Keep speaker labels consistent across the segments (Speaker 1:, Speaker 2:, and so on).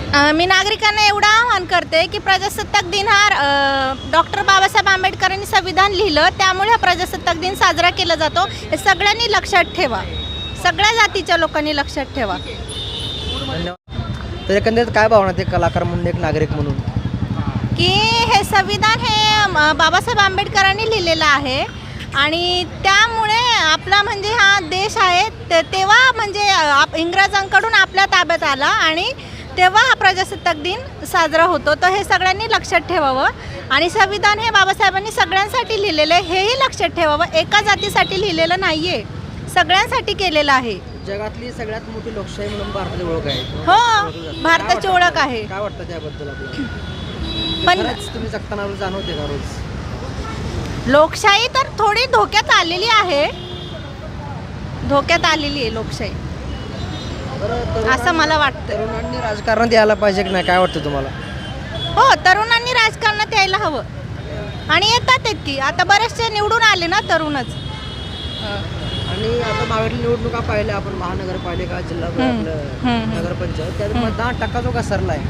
Speaker 1: मी नागरिकांना एवढं आवाहन करते की प्रजासत्ताक दिन हा डॉक्टर बाबासाहेब आंबेडकरांनी संविधान लिहिलं, त्यामुळे हा प्रजासत्ताक दिन साजरा केला जातो. हे सगळ्यांनी लक्षात ठेवा, सगळ्या जातीच्या लोकांनी लक्षात ठेवा.
Speaker 2: धन्यवाद. तर एकंदरीत काय भावना ते कलाकार म्हणून, एक नागरिक म्हणून,
Speaker 1: की हे संविधान हे बाबासाहेब आंबेडकरांनी लिहिलेलं आहे आणि त्यामुळे आपला म्हणजे हा देश आहे तेव्हा म्हणजे इंग्रजांकडून आपल्या ताब्यात आला आणि तेव्हा हा प्रजासत्ताक दिन साजरा होतो. तर हे सगळ्यांनी लक्षात ठेवावं आणि संविधान हे बाबासाहेबांनी सगळ्यांसाठी लिहिलेलं आहे हेही लक्षात ठेवावं. एका जातीसाठी लिहिलेलं नाही आहे, सगळ्यांसाठी केलेलं आहे.
Speaker 2: जगातली सगळ्यात मोठी लोकशाही म्हणून भारताची ओळख आहे.
Speaker 1: हो, भारताची ओळख आहे.
Speaker 2: काय वाटतं त्याबद्दल आपल्याला?
Speaker 1: पण
Speaker 2: तुम्ही जगताना जाणवते का रोज?
Speaker 1: लोकशाही तर थोडी धोक्यात आलेली आहे, धोक्यात आलेली आहे लोकशाही, असं मला वाटतं.
Speaker 2: तरुणांनी राजकारणात यायला पाहिजे की नाही, काय वाटतं तुम्हाला?
Speaker 1: हो, तरुणांनी राजकारणात यायला हवं आणि येतात की आता बरेचसे निवडून आले ना तरुणच.
Speaker 2: आणि आता मागील निवडणुका पाहिल्या आपण, महानगरपालिका, जिल्हा आपलं नगरपंचायत, त्यात मतदान टक्का जो घसरला आहे,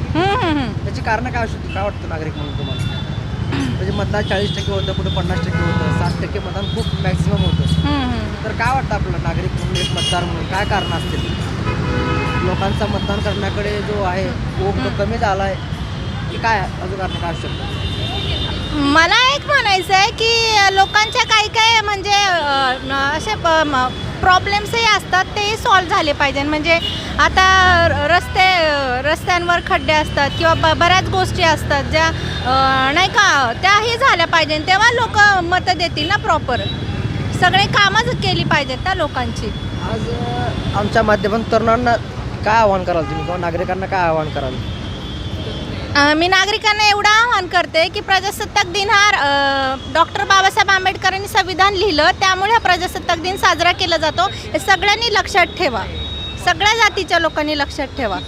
Speaker 2: त्याची कारण काय असू, काय वाटतं नागरिक म्हणून तुम्हाला? म्हणजे मतदान 40% होतं, कुठं 50% होतं, 60% मतदान खूप मॅक्सिमम होतं. तर काय वाटतं आपलं नागरिक म्हणून, एक मतदार म्हणून, काय कारण असतील लोकांचा मतदान करण्याकडे जो आहे ओघ तो कमी झाला आहे की काय, अजून कारण काय असू शकतं?
Speaker 1: मला एक म्हणायचं आहे की लोकांच्या काही काही म्हणजे असे प्रॉब्लेम्सही असतात, तेही सॉल्व झाले पाहिजे. म्हणजे आता रस्त्यांवर खड्डे असतात किंवा बऱ्याच गोष्टी असतात ज्या नाही का, त्याही झाल्या पाहिजे. तेव्हा लोक मतं देतील ना, प्रॉपर सगळे कामच केली पाहिजेत ना लोकांची.
Speaker 2: आज आमच्या माध्यमातून तरुणांना काय आवाहन कराल तुम्ही, किंवा नागरिकांना काय आवाहन कराल?
Speaker 1: मी नागरिकांना एवढं आवाहन करते की प्रजासत्ताक दिन हा डॉक्टर बाबासाहेब आंबेडकरांनी संविधान लिहिलं, त्यामुळे हा प्रजासत्ताक दिन साजरा केला जातो. हे सगळ्यांनी लक्षात ठेवा, सगळ्या जातीच्या लोकांनी लक्षात ठेवा.